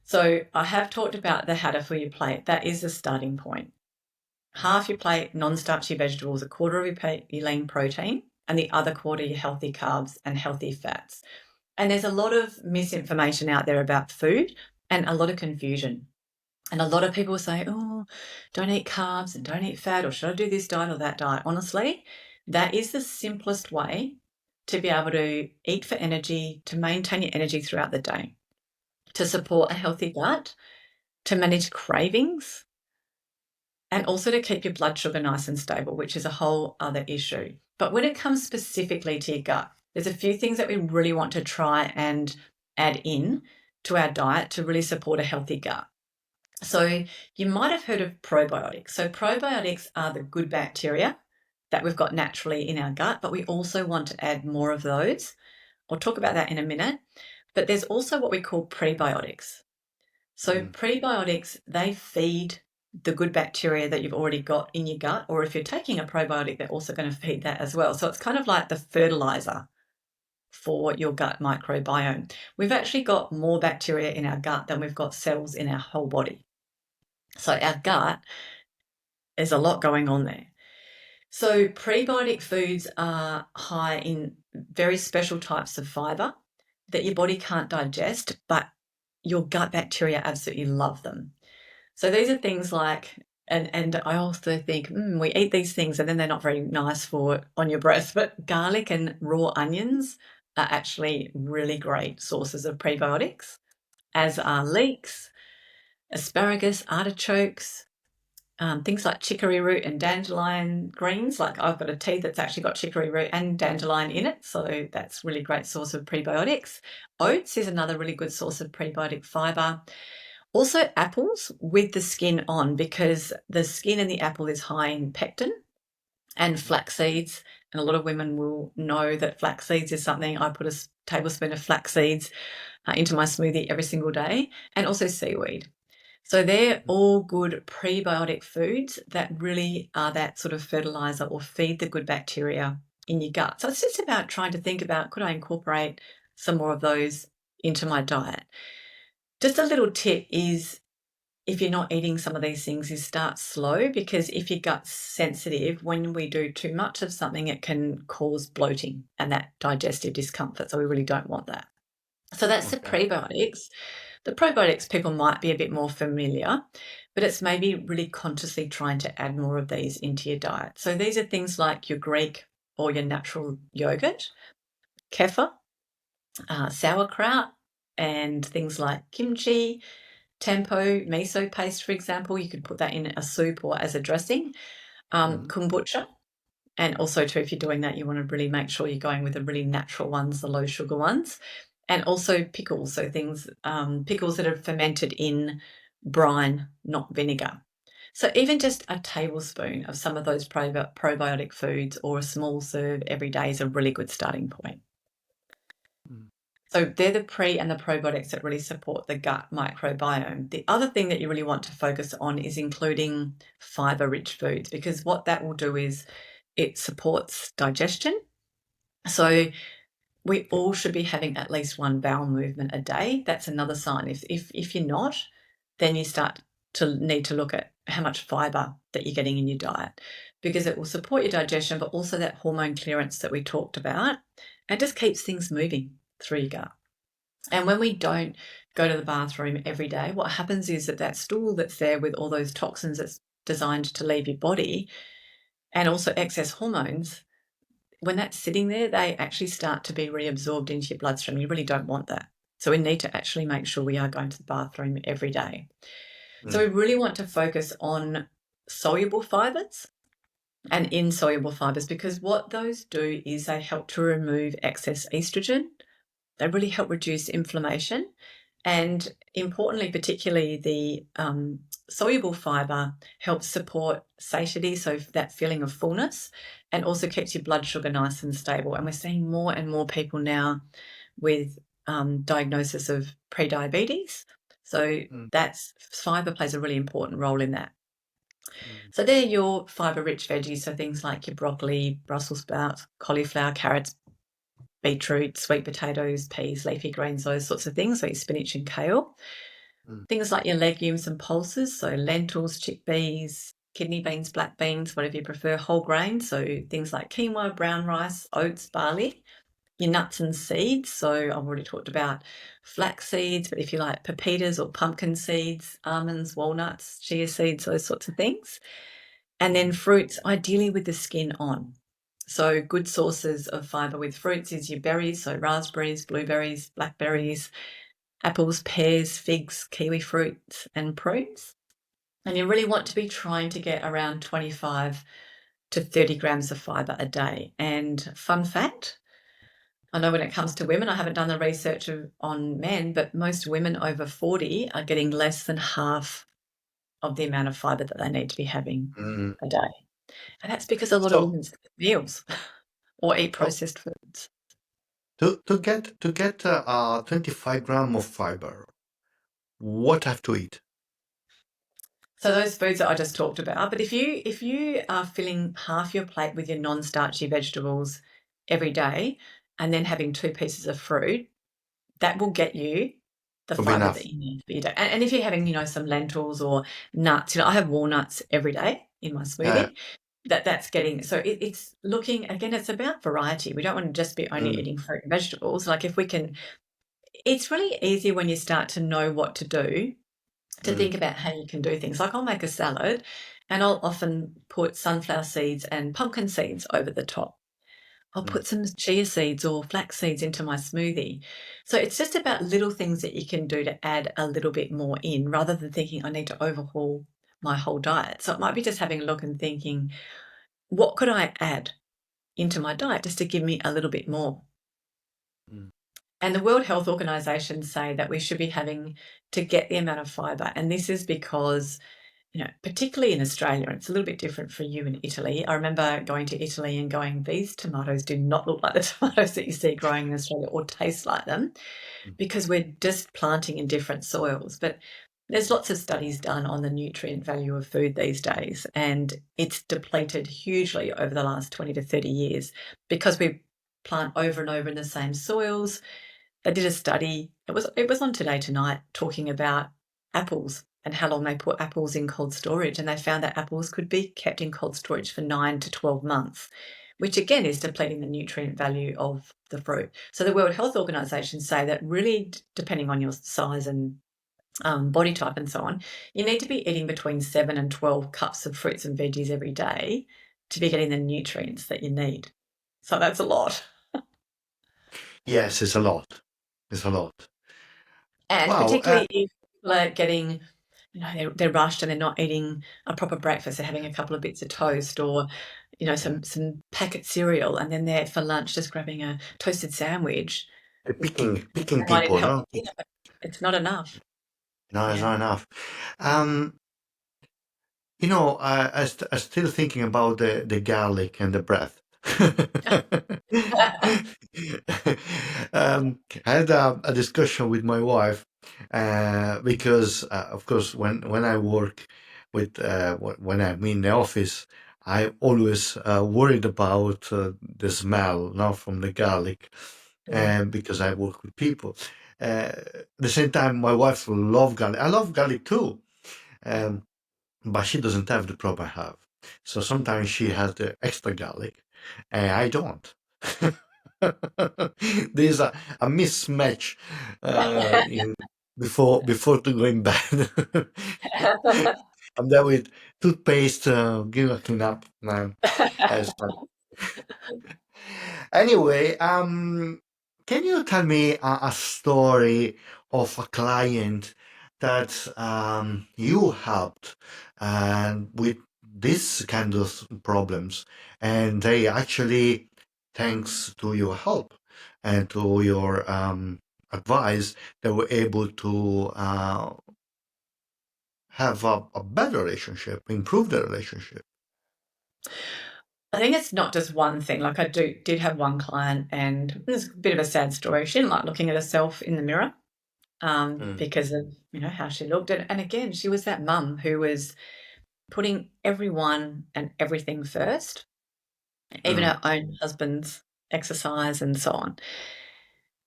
So I have talked about the how to fill your plate. That is the starting point. Half your plate non-starchy vegetables, a quarter of your plate your lean protein, and the other quarter your healthy carbs and healthy fats. And there's a lot of misinformation out there about food and a lot of confusion. And a lot of people say, oh, don't eat carbs and don't eat fat, or should I do this diet or that diet? Honestly, that is the simplest way to be able to eat for energy, to maintain your energy throughout the day, to support a healthy gut, to manage cravings, and also to keep your blood sugar nice and stable, which is a whole other issue. But when it comes specifically to your gut, there's a few things that we really want to try and add in to our diet to really support a healthy gut. So you might have heard of probiotics. So probiotics are the good bacteria that we've got naturally in our gut, but we also want to add more of those. I'll talk about that in a minute. But there's also what we call prebiotics. So Mm. prebiotics, they feed the good bacteria that you've already got in your gut, or if you're taking a probiotic, they're also going to feed that as well. So it's kind of like the fertilizer for your gut microbiome. We've actually got more bacteria in our gut than we've got cells in our whole body. So our gut, there's a lot going on there. So prebiotic foods are high in very special types of fiber that your body can't digest, but your gut bacteria absolutely love them. So these are things like, and I also think we eat these things and then they're not very nice for on your breath, but garlic and raw onions are actually really great sources of prebiotics, as are leeks, asparagus, artichokes, things like chicory root and dandelion greens. Like I've got a tea that's actually got chicory root and dandelion in it, so that's really great source of prebiotics. Oats is another really good source of prebiotic fiber. Also apples with the skin on, because the skin in the apple is high in pectin, and flax seeds. And a lot of women will know that flax seeds is something. I put a tablespoon of flax seeds into my smoothie every single day, and also seaweed. So they're all good prebiotic foods that really are that sort of fertilizer or feed the good bacteria in your gut. So it's just about trying to think about, could I incorporate some more of those into my diet? Just a little tip is if you're not eating some of these things, is start slow, because if your gut's sensitive, when we do too much of something, it can cause bloating and that digestive discomfort. So we really don't want that. So that's the Okay. prebiotics. The probiotics, people might be a bit more familiar, but it's maybe really consciously trying to add more of these into your diet. So these are things like your Greek or your natural yogurt, kefir, sauerkraut, and things like kimchi, tempo, miso paste, for example. You could put that in a soup or as a dressing. Kombucha. And also, too, if you're doing that, you want to really make sure you're going with the really natural ones, the low sugar ones. And also pickles, so things, pickles that are fermented in brine, not vinegar. So even just a tablespoon of some of those probiotic foods or a small serve every day is a really good starting point. So they're the pre and the probiotics that really support the gut microbiome. The other thing that you really want to focus on is including fiber-rich foods, because what that will do is it supports digestion. So we all should be having at least one bowel movement a day. That's another sign. If you're not, then you start to need to look at how much fiber that you're getting in your diet, because it will support your digestion, but also that hormone clearance that we talked about, and just keeps things moving through your gut. And when we don't go to the bathroom every day, what happens is that stool that's there with all those toxins that's designed to leave your body, and also excess hormones, when that's sitting there, they actually start to be reabsorbed into your bloodstream. You really don't want that. So we need to actually make sure we are going to the bathroom every day. So we really want to focus on soluble fibers and insoluble fibers, because what those do is they help to remove excess estrogen. They really help reduce inflammation. And importantly, particularly the soluble fiber helps support satiety, so that feeling of fullness, and also keeps your blood sugar nice and stable. And we're seeing more and more people now with diagnosis of prediabetes. So that's fiber plays a really important role in that. So they're your fiber-rich veggies, so things like your broccoli, Brussels sprouts, cauliflower, carrots, beetroot, sweet potatoes, peas, leafy greens, those sorts of things, so your spinach and kale. Things like your legumes and pulses, so lentils, chickpeas, kidney beans, black beans, whatever you prefer, whole grains, so things like quinoa, brown rice, oats, barley. Your nuts and seeds, so I've already talked about flax seeds, but if you like pepitas or pumpkin seeds, almonds, walnuts, chia seeds, those sorts of things. And then fruits, ideally with the skin on. So good sources of fiber with fruits is your berries, so raspberries, blueberries, blackberries, apples, pears, figs, kiwi fruits, and prunes. And you really want to be trying to get around 25 to 30 grams of fiber a day. And fun fact, I know when it comes to women, I haven't done the research on men, but most women over 40 are getting less than half of the amount of fiber that they need to be having a day. And that's because a lot of So women skip meals or eat so processed foods. to get 25 gram of fiber, what I have to eat? So those foods that I just talked about. But if you are filling half your plate with your non-starchy vegetables every day and then having 2 pieces of fruit, that will get you the To be fiber that enough. you need for your day. And if you're having, some lentils or nuts, I have walnuts every day in my Yeah. smoothie. That's getting, so it's looking, again, it's about variety. We don't want to just be only eating fruit and vegetables. Like if we can, it's really easy when you start to know what to do, to think about how you can do things. Like I'll make a salad and I'll often put sunflower seeds and pumpkin seeds over the top. I'll put some chia seeds or flax seeds into my smoothie. So it's just about little things that you can do to add a little bit more in, rather than thinking I need to overhaul my whole diet. So it might be just having a look and thinking, what could I add into my diet just to give me a little bit more? And the World Health Organization say that we should be having to get the amount of fiber. And this is because, particularly in Australia, and it's a little bit different for you in Italy. I remember going to Italy and going, these tomatoes do not look like the tomatoes that you see growing in Australia or taste like them, because we're just planting in different soils. But there's lots of studies done on the nutrient value of food these days, and it's depleted hugely over the last 20 to 30 years because we plant over and over in the same soils. They did a study, it was on Today Tonight, talking about apples and how long they put apples in cold storage, and they found that apples could be kept in cold storage for 9 to 12 months, which again is depleting the nutrient value of the fruit. So the World Health Organization say that really, depending on your size and body type and so on, you need to be eating between 7 and 12 cups of fruits and veggies every day to be getting the nutrients that you need. So that's a lot. Yes, it's a lot. It's a lot. And Wow. particularly if people are getting, they're rushed and they're not eating a proper breakfast, they're having a couple of bits of toast or, some packet cereal, and then they're for lunch just grabbing a toasted sandwich. Picking They might eat a people, healthy no? dinner, but it's not enough. No, it's Yeah. not enough. Um, I still thinking about the garlic and the breath. I had a discussion with my wife because, of course, when I work when I'm in the office, I always worried about the smell now from the garlic, Mm. and because I work with people. At the same time, my wife love garlic. I love garlic too. Um, but she doesn't have the problem I have. So sometimes she has the extra garlic, and I don't. There's a mismatch in before to go in bed. I'm there with toothpaste, give a clean up. Man, it's fun. Anyway, can you tell me a story of a client that you helped with this kind of problems, and they actually, thanks to your help and to your advice, they were able to have a better relationship, improve the relationship? I think it's not just one thing. Like I did have one client, and it's a bit of a sad story. She didn't like looking at herself in the mirror Mm, because of how she looked. And again, she was that mum who was putting everyone and everything first, even mm, her own husband's exercise and so on.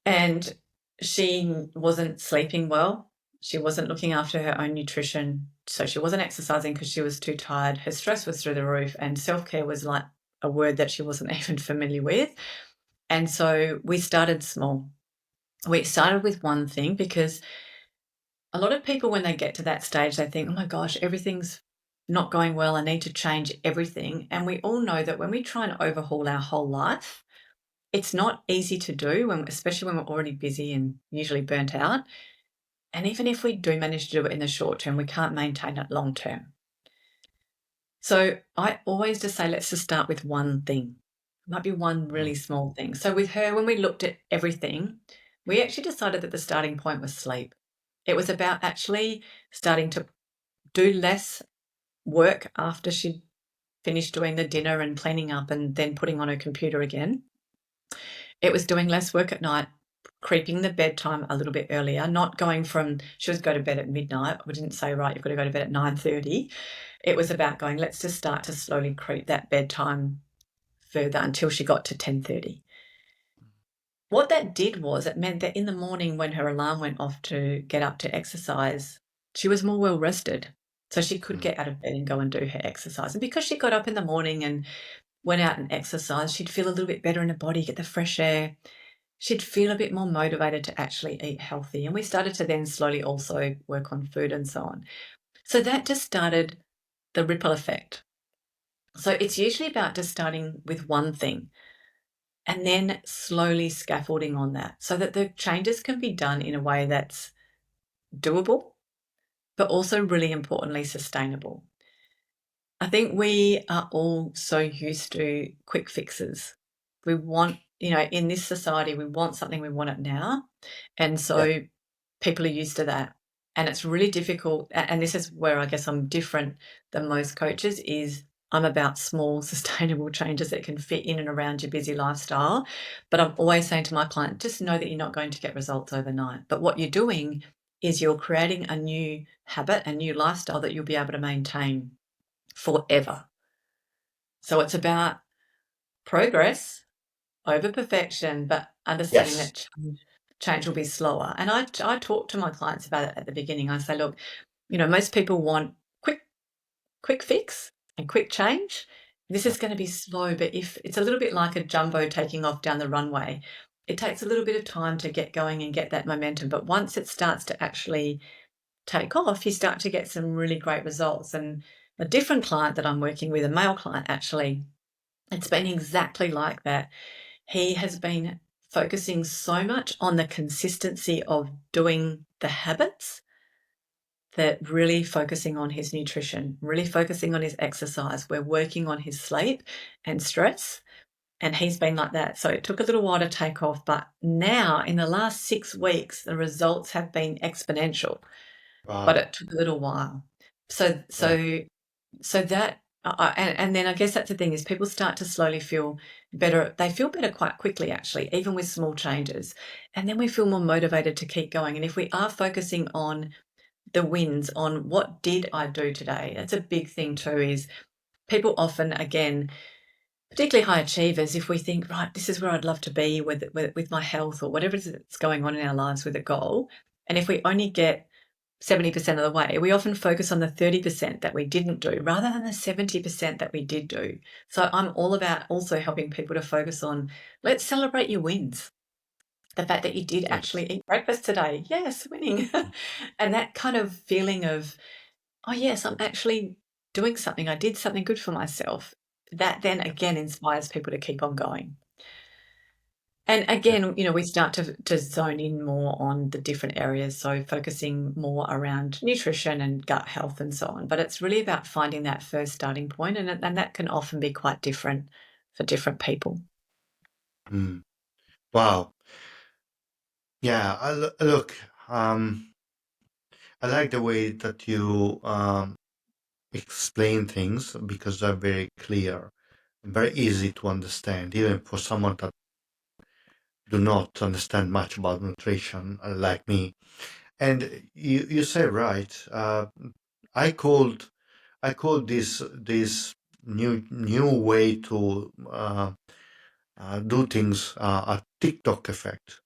And she wasn't sleeping well. She wasn't looking after her own nutrition. So she wasn't exercising because she was too tired. Her stress was through the roof, and self care was like a word that she wasn't even familiar with. And so we started small. We started with one thing because a lot of people, when they get to that stage, they think, oh my gosh, everything's not going well. I need to change everything. And we all know that when we try and overhaul our whole life, it's not easy to do, especially when we're already busy and usually burnt out. And even if we do manage to do it in the short term, we can't maintain it long term. So I always just say, let's just start with one thing. It might be one mm, really small thing. So with her, when we looked at everything, we actually decided that the starting point was sleep. It was about actually starting to do less work after she'd finished doing the dinner and cleaning up and then putting on her computer again. It was doing less work at night, creeping the bedtime a little bit earlier, not going from she was go to bed at midnight. We didn't say, right, you've got to go to bed at 9:30. It was about going, let's just start to slowly creep that bedtime further until she got to 10:30. What that did was it meant that in the morning when her alarm went off to get up to exercise, she was more well rested. So she could mm. get out of bed and go and do her exercise. And because she got up in the morning and went out and exercised, she'd feel a little bit better in her body, get the fresh air. She'd feel a bit more motivated to actually eat healthy. And we started to then slowly also work on food and so on. So that just started the ripple effect. So it's usually about just starting with one thing and then slowly scaffolding on that so that the changes can be done in a way that's doable, but also really importantly, sustainable. I think we are all so used to quick fixes. We want, in this society, we want something, we want it now. And Yeah. so people are used to that. And it's really difficult. And this is where I guess I'm different than most coaches is I'm about small, sustainable changes that can fit in and around your busy lifestyle. But I'm always saying to my client, just know that you're not going to get results overnight. But what you're doing is you're creating a new habit, a new lifestyle that you'll be able to maintain forever. So it's about progress over perfection, but understanding Yes. that change will be slower. And I talk to my clients about it at the beginning. I say, look, most people want quick fix and quick change. This is going to be slow, but if it's a little bit like a jumbo taking off down the runway, it takes a little bit of time to get going and get that momentum. But once it starts to actually take off, you start to get some really great results. And a different client that I'm working with, a male client actually, it's been exactly like that. He has been focusing so much on the consistency of doing the habits, that really focusing on his nutrition, really focusing on his exercise. We're working on his sleep and stress, and he's been like that. So it took a little while to take off, but now in the last 6 weeks, the results have been exponential, but Wow. it took a little while. So Yeah. so so that and then I guess that's the thing, is people start to slowly feel better. They feel better quite quickly, actually, even with small changes. And then we feel more motivated to keep going. And if we are focusing on the wins, on what did I do today, that's a big thing too, is people often, again, particularly high achievers, if we think, right, this is where I'd love to be with my health or whatever it is that's going on in our lives with a goal. And if we only get 70% of the way, we often focus on the 30% that we didn't do rather than the 70% that we did do. So I'm all about also helping people to focus on, let's celebrate your wins. The fact that you did Yes. actually eat breakfast today. Yes, winning. And that kind of feeling of, oh, yes, I'm actually doing something. I did something good for myself. That then again inspires people to keep on going. And Yeah. again, we start to zone in more on the different areas, so focusing more around nutrition and gut health and so on. But it's really about finding that first starting point, and that can often be quite different for different people. Mm. Wow. Yeah. Look. I like the way that you explain things because they're very clear, and very easy to understand, even for someone that do not understand much about nutrition, like me. And you say right. I called I called this new way to do things a TikTok effect.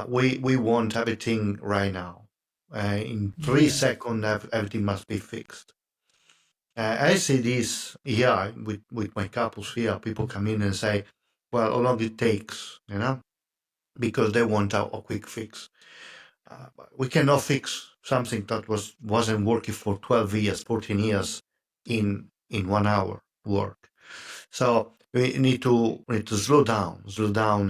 We want everything right now. In three Yeah, seconds, everything must be fixed. I see this here with my couples here. People come in and say, "Well, how long it takes?" Because they want a quick fix. We cannot fix something that wasn't working for 12 years, 14 years in 1 hour work. So we need to slow down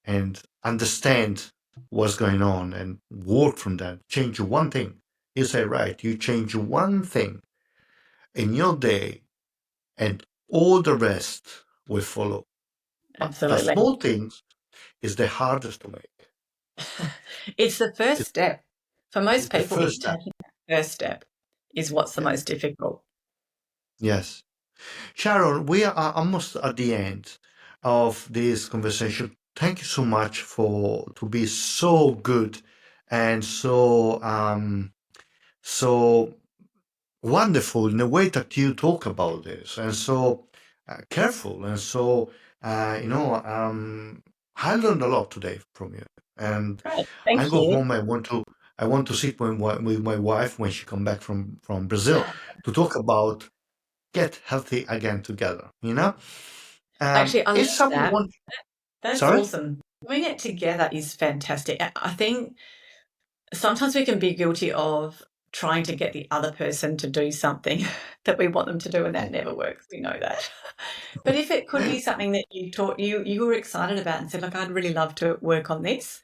and understand what's going on and work from that. Change one thing. You say right. You change one thing in your day, and all the rest will follow. But the absolutely. small things is the hardest to make. It's the first It's, step. For it's most the people, first it's step. taking that first step is what's the Yeah. most difficult. Yes. Sharon, we are almost at the end of this conversation. Thank you so much for to be so good and so wonderful in the way that you talk about this, and so careful, and so I learned a lot today from you. And Great. I Thank go you. home. I want to sit with my wife when she come back from Brazil to talk about get healthy again together. Actually, I If love someone that. wants, That's sorry. awesome. Doing it together is fantastic. I think sometimes we can be guilty of trying to get the other person to do something that we want them to do, and that never works. We know that. But if it could be something that you were excited about and said, "Look, I'd really love to work on this,"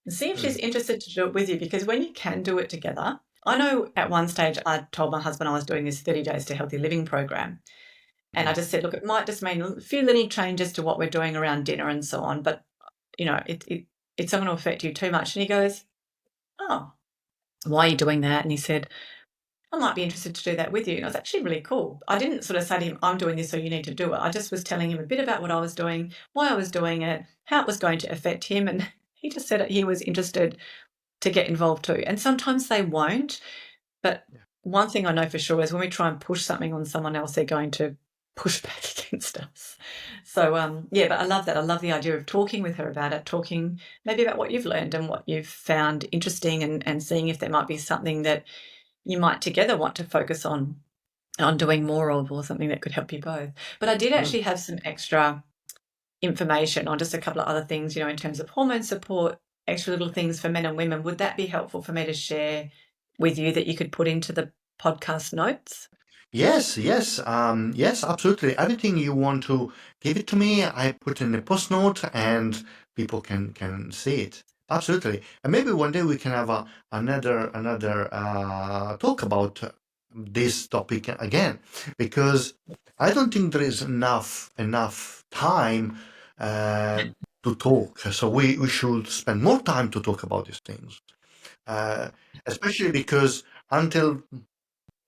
and see if she's Mm, interested to do it with you. Because when you can do it together, I know at one stage I told my husband I was doing this 30 Days to Healthy Living program, and I mm, just said, "Look, it might just mean a few little changes to what we're doing around dinner and so on, but it's not going to affect you too much." And he goes, "Oh, why are you doing that?" And he said, "I might be interested to do that with you." And it was actually really cool. I didn't sort of say to him, "I'm doing this, so you need to do it." I just was telling him a bit about what I was doing, why I was doing it, how it was going to affect him. And he just said that he was interested to get involved too. And sometimes they won't. But yeah, one thing I know for sure is when we try and push something on someone else, they're going to push back against us. So, yeah, but I love that. I love the idea of talking with her about it, talking maybe about what you've learned and what you've found interesting, and seeing if there might be something that you might together want to focus on doing more of, or something that could help you both. But I did actually have some extra information on just a couple of other things, in terms of hormone support, extra little things for men and women. Would that be helpful for me to share with you that you could put into the podcast notes? Yes, yes, absolutely. Everything you want to give it to me, I put in the post note and people can see it. Absolutely. And maybe one day we can have another talk about this topic again, because I don't think there is enough time to talk. So we should spend more time to talk about these things, uh, especially because until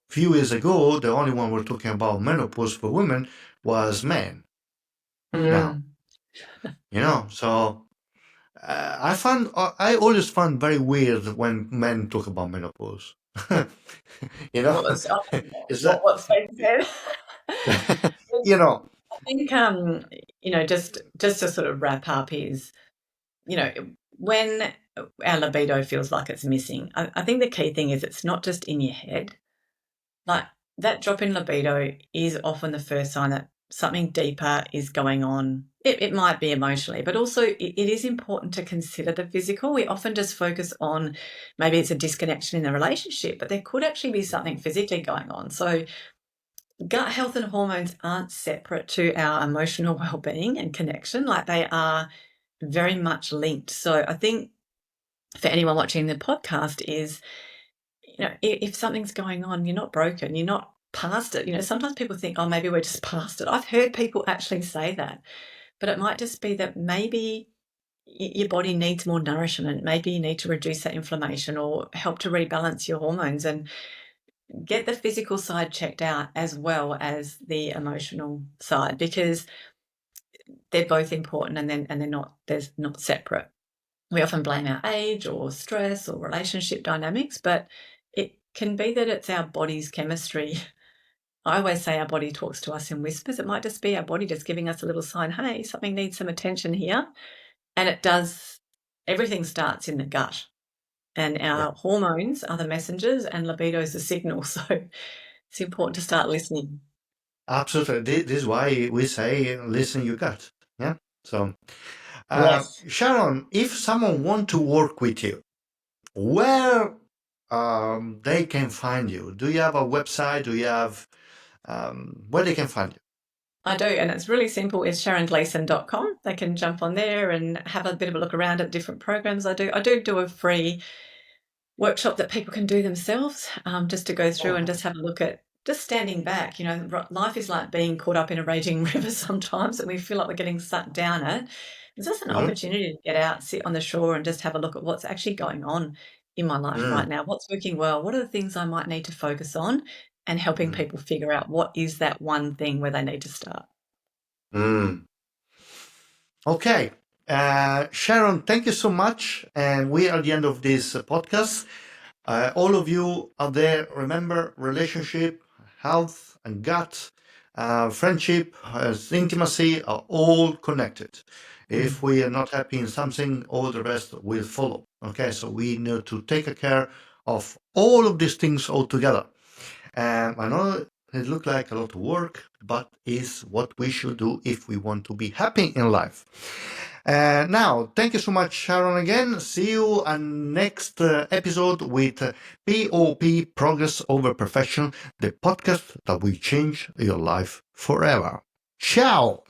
few years ago, the only one we're talking about menopause for women was men. Now, Mm. so I always found very weird when men talk about menopause. you know, What was is that what's they said? you know? I think just to sort of wrap up is, when our libido feels like it's missing, I think the key thing is it's not just in your head. Like, that drop in libido is often the first sign that something deeper is going on. It might be emotionally, but also it is important to consider the physical. We often just focus on maybe it's a disconnection in the relationship, but there could actually be something physically going on. So gut health and hormones aren't separate to our emotional well-being and connection. Like, they are very much linked. So I think for anyone watching the podcast is, if something's going on, you're not broken, you're not past it. Sometimes people think, oh, maybe we're just past it. I've heard people actually say that, but it might just be that maybe your body needs more nourishment. Maybe you need to reduce that inflammation or help to rebalance your hormones, and get the physical side checked out as well as the emotional side, because they're both important, and they're not separate. We often blame our age or stress or relationship dynamics, but it can be that it's our body's chemistry. I always say our body talks to us in whispers. It might just be our body just giving us a little sign, hey, something needs some attention here. And it does. Everything starts in the gut, and Yeah, our hormones are the messengers and libido is the signal. So it's important to start listening. absolutely. This is why we say listen your gut. Yeah. So, Yes. Sharon, if someone want to work with you, where they can find you? Do you have a website? Do you have where they can find you? I do, and it's really simple. It's sharongleeson.com. They can jump on there and have a bit of a look around at different programs I do. I do a free workshop that people can do themselves, just to go through and just have a look at just standing back. Life is like being caught up in a raging river sometimes, and we feel like we're getting sucked down it. It's just an Mhm. opportunity to get out, sit on the shore, and just have a look at what's actually going on in my life Mm, right now. What's working well? What are the things I might need to focus on? And helping mm, people figure out what is that one thing where they need to start. mm. Okay. Sharon, thank you so much. And we are at the end of this podcast. All of you out there, remember relationship, health, and gut, friendship, intimacy are all connected. If Mm. we are not happy in something, all the rest will follow. Okay, so we need to take care of all of these things all together. I know it looks like a lot of work, but is what we should do if we want to be happy in life. Now, thank you so much, Sharon, again. See you on next episode with POP, Progress Over Perfection, the podcast that will change your life forever. Ciao!